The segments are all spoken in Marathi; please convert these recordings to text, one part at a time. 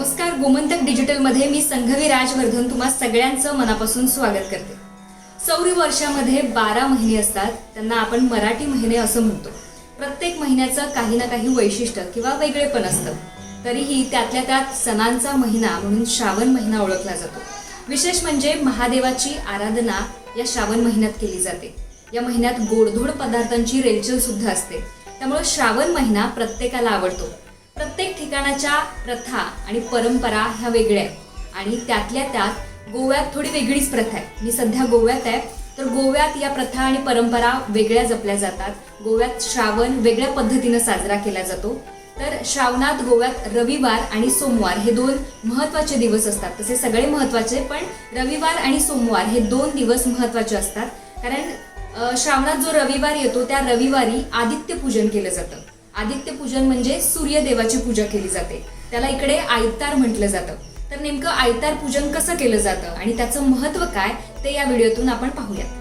नमस्कार, गोमंतक डिजिटलमध्ये मी संघवी राजवर्धन तुम्हा सगळ्यांचं मनापासून स्वागत करते। सौर वर्षामध्ये 12 महिने असतात, त्यांना आपण मराठी महिने असं म्हणतो। प्रत्येक महिन्याचं काही ना काही वैशिष्ट्य किंवा वेगळेपण असतं। तरीही त्यातल्या त्यात सणांचा महिना म्हणून श्रावण महिना ओळखला जातो। विशेष म्हणजे महादेवाची आराधना या श्रावण महिन्यात केली जाते। या महिन्यात गोडधोड पदार्थांची रेलचेल सुद्धा असते, त्यामुळे श्रावण महिना प्रत्येकाला आवडतो। प्रत्येक ठिकाणाच्या प्रथा आणि परंपरा ह्या वेगळ्या आहेत आणि त्यातल्या त्यात गोव्यात थोडी वेगळीच प्रथा आहे। मी सध्या गोव्यात आहे, तर गोव्यात या प्रथा आणि परंपरा वेगळ्या जपल्या जातात। गोव्यात श्रावण वेगळ्या पद्धतीने साजरा केला जातो। तर श्रावणात गोव्यात रविवार आणि सोमवार हे दोन महत्त्वाचे दिवस असतात। तसे सगळे महत्त्वाचे, पण रविवार आणि सोमवार हे 2 दिवस महत्त्वाचे असतात, कारण श्रावणात जो रविवार येतो त्या रविवारी आदित्य पूजन केलं जातं। आदित्य पूजन म्हणजे सूर्यदेवाची पूजा केली जाते, त्याला इकडे आयतार म्हटलं जातं। तर नेमकं आयतार पूजन कसं केलं जातं आणि त्याचं महत्त्व काय ते या व्हिडिओतून आपण पाहूयात।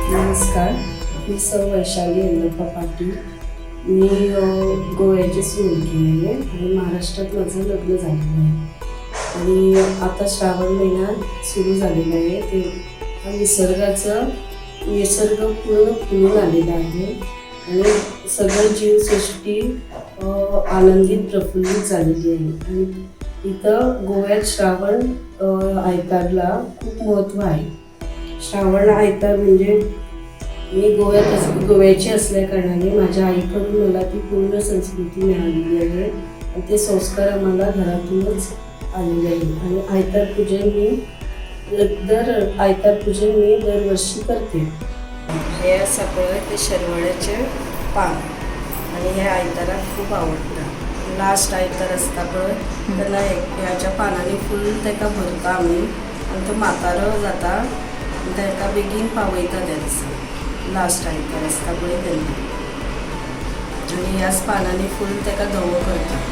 नमस्कार, मी सौ वैशाली अल्लप्पा पाटील। मी गोव्याची मुलगी आहे आणि महाराष्ट्रात माझं लग्न झालेलं आहे आणि आता श्रावण महिना सुरू झालेला आहे। ते निसर्ग पूर्ण फुलून आलेला आहे आणि सगळं जीवसृष्टी आनंदित प्रफुल्लित झालेली आहे। आणि इथं गोव्यात श्रावण आयतारला खूप महत्त्व आहे। श्रावण आयतार म्हणजे मी गोव्याची असल्या कारणाने माझ्या आईकडून मला ती पूर्ण संस्कृती मिळालेली आहे आणि ते संस्कार आम्हाला घरातूनच आलेले आहे। आणि आयतार पूजन मी दरवर्षी करते। हे सगळं ते शरवळ्याचे पान आणि हे आयतारा खूप आवडतं। लास्ट आयतार असता पळय त्यांना ह्याच्या पानांनी फुल ताका भरता आमी आणि तो म्हातारो जाता ताका बेगीन पावयता त्या दिसा। लास्ट आयतार आसता पळय तेन्ना आनी ह्याच पानांनी फूल ताका धवो करता।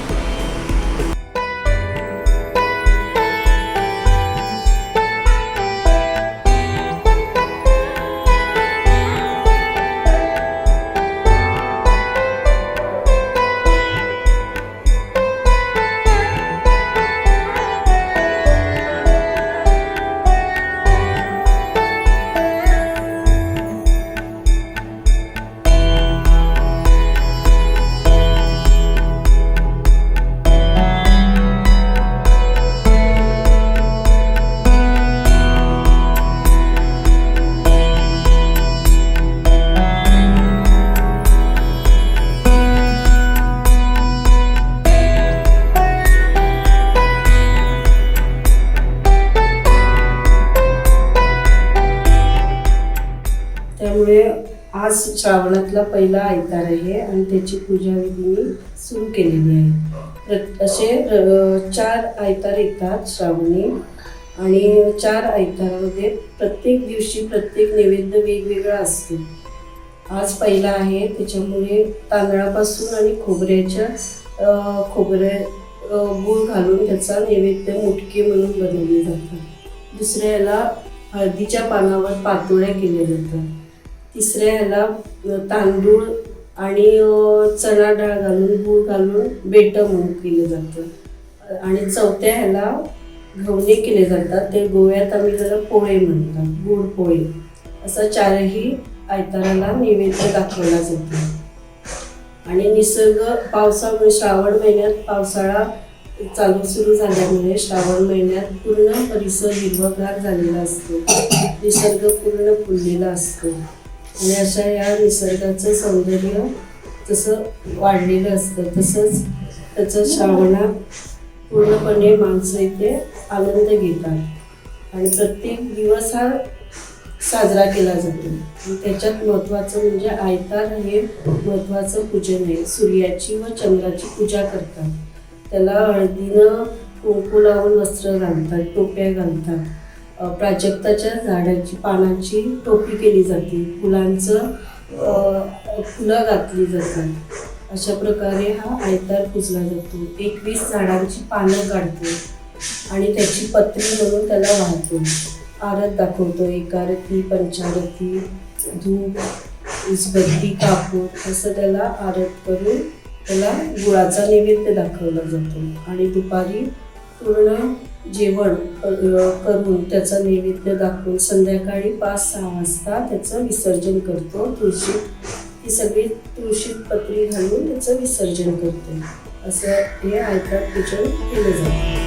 त्यामुळे आज श्रावणातला पहिला आयतार आहे आणि त्याची पूजाविधी मी सुरू केलेली आहे। असे 4 आयतार येतात श्रावणी आणि 4 आयतारामध्ये प्रत्येक दिवशी प्रत्येक नैवेद्य वेगवेगळा असतो। आज पहिला आहे, त्याच्यामुळे तांदळापासून आणि गूळ घालून त्याचा नैवेद्य मुटके म्हणून बनवले जातात। दुसऱ्याला हळदीच्या पानावर पातोळ्या केल्या जातात। तिसऱ्या ह्याला तांदूळ आणि चणा डाळ घालून गूळ घालून बेटं म्हणून केलं जातं आणि चौथ्या ह्याला घवणे केले जातात। ते गोव्यात आम्ही त्याला पोळे म्हणतात, गूळ पोळे। असा 4ही आयताराला नैवेद्य दाखवला जातो। आणि निसर्ग पावसामुळे श्रावण महिन्यात पावसाळा सुरू झाल्यामुळे श्रावण महिन्यात पूर्ण परिसर हिरवागार झालेला असतो, निसर्ग पूर्ण फुललेला असतो आणि अशा या निसर्गाचं सौंदर्य जसं वाढलेलं असतं तसंच त्याचं श्रावणात पूर्णपणे माणसं इथे आनंद घेतात आणि प्रत्येक दिवस हा साजरा केला जातो। आणि त्याच्यात महत्त्वाचं म्हणजे आयतार हे महत्त्वाचं पूजन आहे। सूर्याची व चंद्राची पूजा करतात, त्याला हळदीनं कुंकू लावून वस्त्र घालतात, टोप्या घालतात. प्राजक्ताच्या झाडाची पानाची टोपी केली जाते, फुलं घातली जातात. अशा प्रकारे हा आयतार पुजला जातो. 21 झाडांची पानं काढतो आणि त्याची पत्री म्हणून त्याला वाहतो. आरत दाखवतो, एकारती, पंचारती, धूप, उजबत्ती, कापूर असं त्याला आरत करून त्याला गुळाचा नैवेद्य दाखवला जातो. आणि दुपारी पूर्ण जेवण करून त्याचा नैवेद्य दाखवून संध्याकाळी 5-6 वाजता त्याचं विसर्जन करतो. ती सगळी तुळशीत पत्री घालून त्याचं विसर्जन करतो. असं हे आयतार पूजन केलं जातं.